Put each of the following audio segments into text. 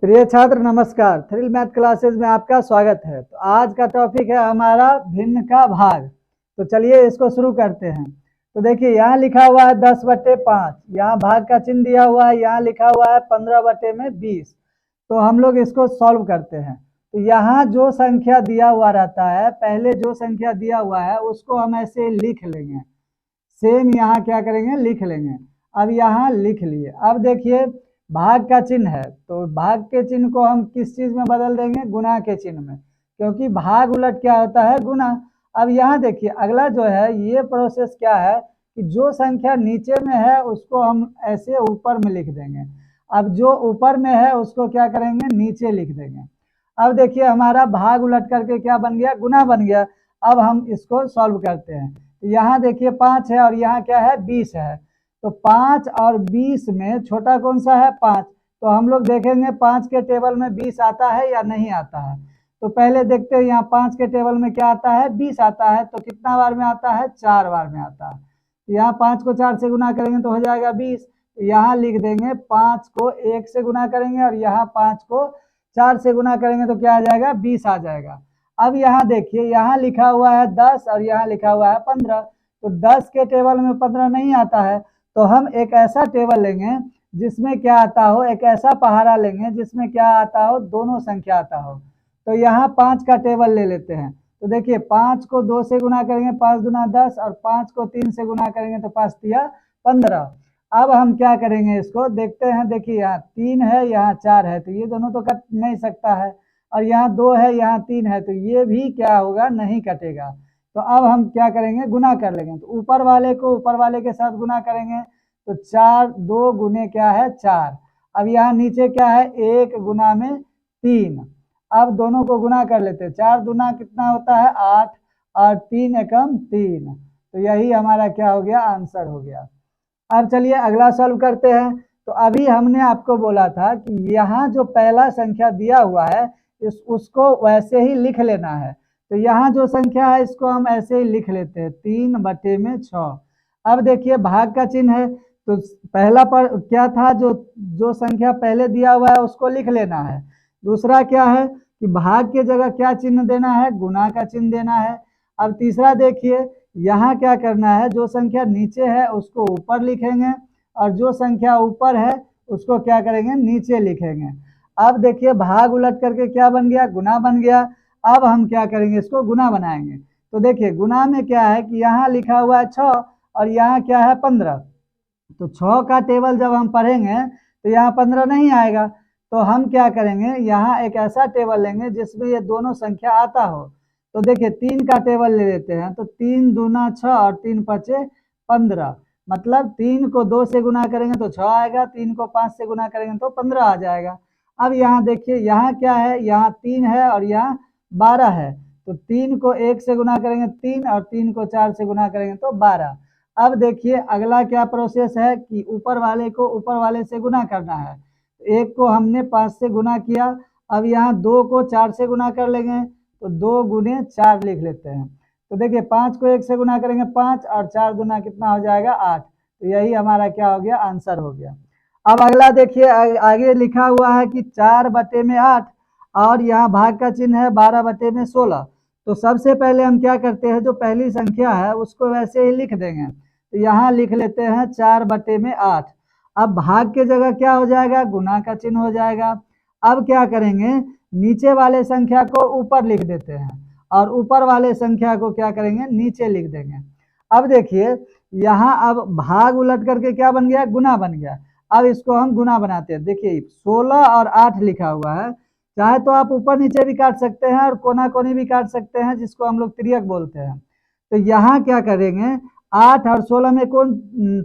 प्रिय छात्र नमस्कार। थ्रिल मैथ क्लासेस में आपका स्वागत है। तो आज का टॉपिक है हमारा भिन्न का भाग। तो चलिए इसको शुरू करते हैं। तो देखिए यहाँ लिखा हुआ है 10/5, यहाँ भाग का चिन्ह दिया हुआ है, यहाँ लिखा हुआ है 15/20। तो हम लोग इसको सॉल्व करते हैं। तो यहाँ जो संख्या दिया हुआ रहता है, पहले जो संख्या दिया हुआ है उसको हम ऐसे लिख लेंगे। सेम यहाँ क्या करेंगे, लिख लेंगे। अब यहाँ लिख लिए। अब देखिए भाग का चिन्ह है, तो भाग के चिन्ह को हम किस चीज में बदल देंगे, गुना के चिन्ह में, क्योंकि भाग उलट क्या होता है, गुना। अब यहाँ देखिए अगला जो है ये प्रोसेस क्या है कि जो संख्या नीचे में है उसको हम ऐसे ऊपर में लिख देंगे। अब जो ऊपर में है उसको क्या करेंगे, नीचे लिख देंगे। अब देखिए हमारा भाग उलट करके क्या बन गया, गुना बन गया। अब हम इसको सॉल्व करते हैं। यहाँ देखिए 5 है और यहाँ क्या है, 20 है। तो 5 और 20 में छोटा कौन सा है, 5। तो हम लोग देखेंगे 5 के टेबल में 20 आता है या नहीं आता है। तो पहले देखते हैं यहाँ 5 के टेबल में क्या आता है, 20 आता है। तो कितना बार में आता है, 4 बार में आता है। तो यहाँ 5 को 4 से गुना करेंगे तो हो जाएगा 20। तो यहाँ लिख देंगे 5 को 1 से गुना करेंगे और यहाँ 5 को 4 से गुना करेंगे तो क्या आ जाएगा, 20 आ जाएगा। अब यहाँ देखिए यहाँ लिखा हुआ है 10 और यहाँ लिखा हुआ है 15। तो 10 के टेबल में 15 नहीं आता है, तो हम एक ऐसा टेबल लेंगे जिसमें क्या आता हो, एक ऐसा पहाड़ा लेंगे जिसमें क्या आता हो, दोनों संख्या आता हो। तो यहाँ 5 का टेबल ले लेते हैं। तो देखिए 5 को 2 से गुना करेंगे, 5 दूना 10, और 5 को 3 से गुना करेंगे तो 5 तिया 15। अब हम क्या करेंगे, इसको देखते हैं। देखिए यहाँ 3 है, यहाँ 4 है, तो ये दोनों तो कट नहीं सकता है। और यहाँ 2 है, यहाँ 3 है, तो ये भी क्या होगा, नहीं कटेगा। तो अब हम क्या करेंगे, गुना कर लेंगे। तो ऊपर वाले को ऊपर वाले के साथ गुना करेंगे तो 4 2 गुने क्या है, 4। अब यहाँ नीचे क्या है, 1 गुना में 3। अब दोनों को गुना कर लेते हैं। 4 दूना कितना होता है, 8, और 3 एकम 3। तो यही हमारा क्या हो गया, आंसर हो गया। अब चलिए अगला सॉल्व करते हैं। तो अभी हमने आपको बोला था कि यहाँ जो पहला संख्या दिया हुआ है उसको वैसे ही लिख लेना है। तो यहाँ जो संख्या है इसको हम ऐसे ही लिख लेते हैं, 3/6। अब देखिए भाग का चिन्ह है, तो पहला पर क्या था, जो जो संख्या पहले दिया हुआ है उसको लिख लेना है। दूसरा क्या है कि भाग के जगह क्या चिन्ह देना है, गुना का चिन्ह देना है। अब तीसरा देखिए यहाँ क्या करना है, जो संख्या नीचे है उसको ऊपर लिखेंगे और जो संख्या ऊपर है उसको क्या करेंगे, नीचे लिखेंगे। अब देखिए भाग उलट करके क्या बन गया, गुना बन गया। अब हम क्या करेंगे, इसको गुना बनाएंगे। तो देखिए गुना में क्या है कि यहाँ लिखा हुआ है 6 और यहाँ क्या है 15। तो 6 का टेबल जब हम पढ़ेंगे तो यहाँ 15 नहीं आएगा। तो हम क्या करेंगे, यहाँ एक ऐसा टेबल लेंगे जिसमें ये दोनों संख्या आता हो। तो देखिए 3 का टेबल ले लेते हैं। तो 3 दूना 6 और 3 पचे 15। मतलब 3 को 2 से गुना करेंगे तो 6 आएगा, 3 को 5 से गुना करेंगे तो 15 आ जाएगा। अब यहाँ देखिए यहाँ क्या है, यहाँ 3 है और यहाँ 12 है। तो 3 को 1 से गुना करेंगे 3, और 3 को 4 से गुना करेंगे तो 12। अब देखिए अगला क्या प्रोसेस है कि ऊपर वाले को ऊपर वाले से गुना करना है। 1 को हमने 5 से गुना किया। अब यहाँ 2 को 4 से गुना कर लेंगे, तो 2 गुने 4 लिख लेते हैं। तो देखिए 5 को 1 से गुना करेंगे 5, और 4 दूना कितना हो जाएगा, 8। तो यही हमारा क्या हो गया, आंसर हो गया। अब अगला देखिए आगे लिखा हुआ है कि 4/8, और यहाँ भाग का चिन्ह है 12/16। तो सबसे पहले हम क्या करते हैं, जो पहली संख्या है उसको वैसे ही लिख देंगे। तो यहाँ लिख लेते हैं 4/8। अब भाग के जगह क्या हो जाएगा, गुना का चिन्ह हो जाएगा। अब क्या करेंगे, नीचे वाले संख्या को ऊपर लिख देते हैं और ऊपर वाले संख्या को क्या करेंगे, नीचे लिख देंगे। अब देखिए यहाँ अब भाग उलट करके क्या बन गया, गुना बन गया। अब इसको हम गुना बनाते हैं। देखिए 16 और 8 लिखा हुआ है। चाहे तो आप ऊपर नीचे भी काट सकते हैं और कोना कोनी भी काट सकते हैं, जिसको हम लोग तिर्यक बोलते हैं। तो यहाँ क्या करेंगे, 8 और 16 में कौन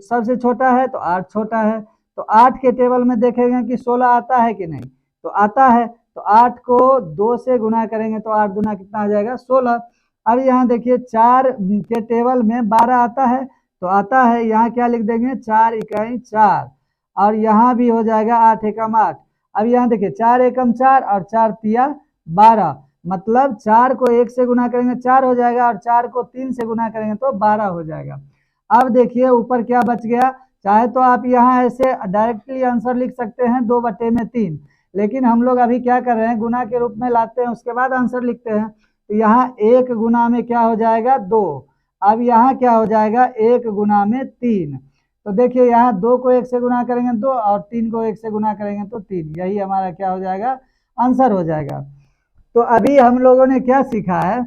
सबसे छोटा है, तो 8 छोटा है। तो 8 के टेबल में देखेंगे कि 16 आता है कि नहीं, तो आता है। तो 8 को 2 से गुना करेंगे तो 8 दूना कितना आ जाएगा, 16। अब यहाँ देखिए 4 के टेबल में 12 आता है, तो आता है। यहाँ क्या लिख देंगे, 4 इकाई 4, और यहाँ भी हो जाएगा 8 एकम 8। अब यहाँ देखिए 4 एकम 4 और 4 तिया 12। मतलब 4 को 1 से गुना करेंगे 4 हो जाएगा, और 4 को 3 से गुना करेंगे तो 12 हो जाएगा। अब देखिए ऊपर क्या बच गया, चाहे तो आप यहाँ ऐसे डायरेक्टली आंसर लिख सकते हैं 2/3, लेकिन हम लोग अभी क्या कर रहे हैं, गुना के रूप में लाते हैं, उसके बाद आंसर लिखते हैं। तो यहाँ 1 गुना में क्या हो जाएगा 2। अब यहाँ क्या हो जाएगा 1 गुना में 3। तो देखिए यहाँ 2 को 1 से गुना करेंगे 2 और 3 को 1 से गुना करेंगे तो 3, यही हमारा क्या हो जाएगा, आंसर हो जाएगा। तो अभी हम लोगों ने क्या सीखा है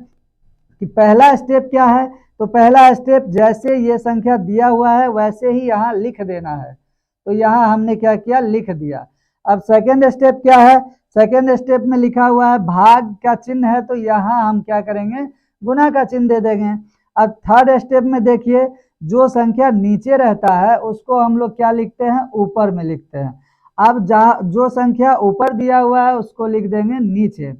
कि पहला स्टेप क्या है, तो पहला स्टेप जैसे ये संख्या दिया हुआ है वैसे ही यहाँ लिख देना है। तो यहाँ हमने क्या किया, लिख दिया। अब सेकेंड स्टेप क्या है, सेकेंड स्टेप में लिखा हुआ है भाग का चिन्ह है, तो यहाँ हम क्या करेंगे, गुना का चिन्ह दे देंगे। अब थर्ड स्टेप में देखिए, जो संख्या नीचे रहता है उसको हम लोग क्या लिखते हैं, ऊपर में लिखते हैं। अब जहाँ जो संख्या ऊपर दिया हुआ है उसको लिख देंगे नीचे।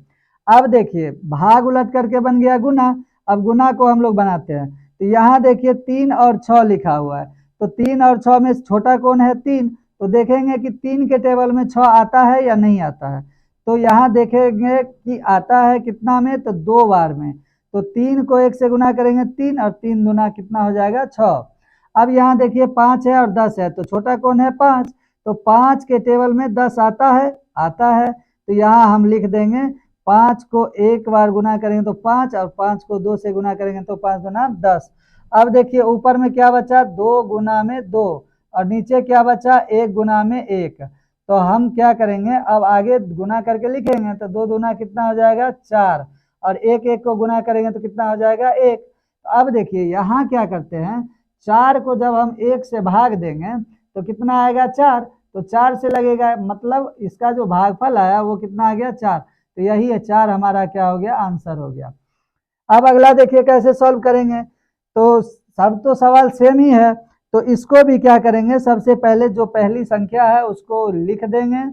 अब देखिए भाग उलट करके बन गया गुना। अब गुना को हम लोग बनाते हैं, तो यहाँ देखिए 3 और 6 लिखा हुआ है, तो 3 और 6 में छोटा कौन है, 3। तो देखेंगे कि 3 के टेबल में 6 आता है या नहीं आता है। तो यहाँ देखेंगे कि आता है कितना में, तो 2 बार में। तो 3 को 1 से गुना करेंगे 3 और 3 दूना कितना हो जाएगा 6। अब यहाँ देखिए 5 है और 10 है, तो छोटा कौन है 5। तो 5 के टेबल में 10 आता है, आता है। तो यहाँ हम लिख देंगे 5 को 1 बार गुना करेंगे तो 5 और 5 को 2 से गुना करेंगे तो 5 गुना 10। अब देखिए ऊपर में क्या बचा, 2 गुना में 2 और नीचे क्या बचा, 1 गुना में 1। तो हम क्या करेंगे, अब आगे गुना करके लिखेंगे, तो 2 दूना कितना हो जाएगा 4 और 1 1 को गुना करेंगे तो कितना हो जाएगा 1। तो अब देखिए यहाँ क्या करते हैं, 4 को जब हम 1 से भाग देंगे तो कितना आएगा 4। तो 4 से लगेगा, मतलब इसका जो भागफल आया वो कितना आ गया 4। तो यही है 4 हमारा क्या हो गया, आंसर हो गया। अब अगला देखिए कैसे सॉल्व करेंगे, तो सब तो सवाल सेम ही है। तो इसको भी क्या करेंगे, सबसे पहले जो पहली संख्या है उसको लिख देंगे।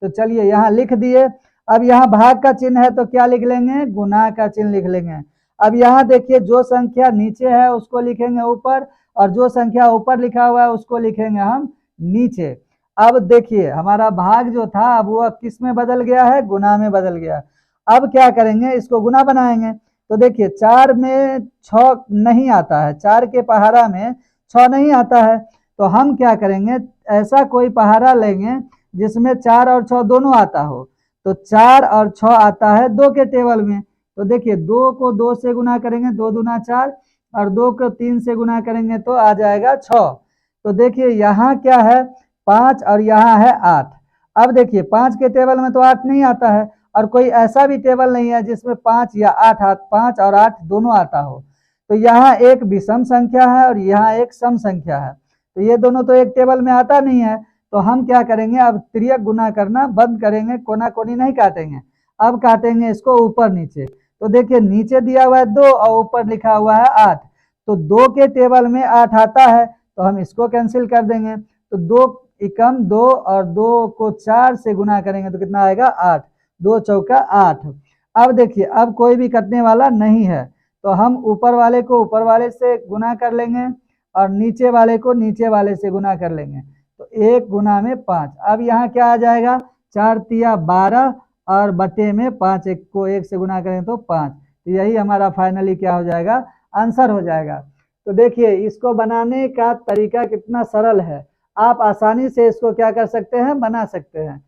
तो चलिए यहाँ लिख दिए। अब यहाँ भाग का चिन्ह है तो क्या लिख लेंगे, गुना का चिन्ह लिख लेंगे। अब यहाँ देखिए जो संख्या नीचे है उसको लिखेंगे ऊपर और जो संख्या ऊपर लिखा हुआ है उसको लिखेंगे हम नीचे। अब देखिए हमारा भाग जो था अब वो किस में बदल गया है, गुना में बदल गया। अब क्या करेंगे, इसको गुना बनाएंगे। तो देखिए 4 में 6 नहीं आता है, 4 के पहाड़ा में 6 नहीं आता है। तो हम क्या करेंगे, ऐसा कोई पहाड़ा लेंगे जिसमें 4 और 6 दोनों आता हो। तो 4 और 6 आता है 2 के टेबल में। तो देखिए 2 को 2 से गुना करेंगे, 2 दूना 4 और 2 को 3 से गुना करेंगे तो आ जाएगा 6। तो देखिए यहाँ क्या है 5 और यहाँ है 8। अब देखिए 5 के टेबल में तो 8 नहीं आता है और कोई ऐसा भी टेबल नहीं है जिसमें 5 या 8 5 और 8 दोनों आता हो। तो यहाँ एक विषम संख्या है और यहाँ एक सम संख्या है, तो ये दोनों तो एक टेबल में आता नहीं है। तो हम क्या करेंगे, अब तिर्यक गुना करना बंद करेंगे, कोना कोनी नहीं काटेंगे, अब काटेंगे इसको ऊपर नीचे। तो देखिए नीचे दिया हुआ है 2 और ऊपर लिखा हुआ है 8। तो 2 के टेबल में 8 आता है तो हम इसको कैंसिल कर देंगे। तो 2 एकम 2 और 2 को 4 से गुना करेंगे तो कितना आएगा 8, 2 चौका 8। अब देखिए अब कोई भी कटने वाला नहीं है, तो हम ऊपर वाले को ऊपर वाले से गुना कर लेंगे और नीचे वाले को नीचे वाले से गुना कर लेंगे। तो 1 गुना में 5। अब यहाँ क्या आ जाएगा, 4 तिया 12 और बटे में 5 1 को 1 से गुना करें तो 5। तो यही हमारा फाइनली क्या हो जाएगा, आंसर हो जाएगा। तो देखिए इसको बनाने का तरीका कितना सरल है, आप आसानी से इसको क्या कर सकते हैं, बना सकते हैं।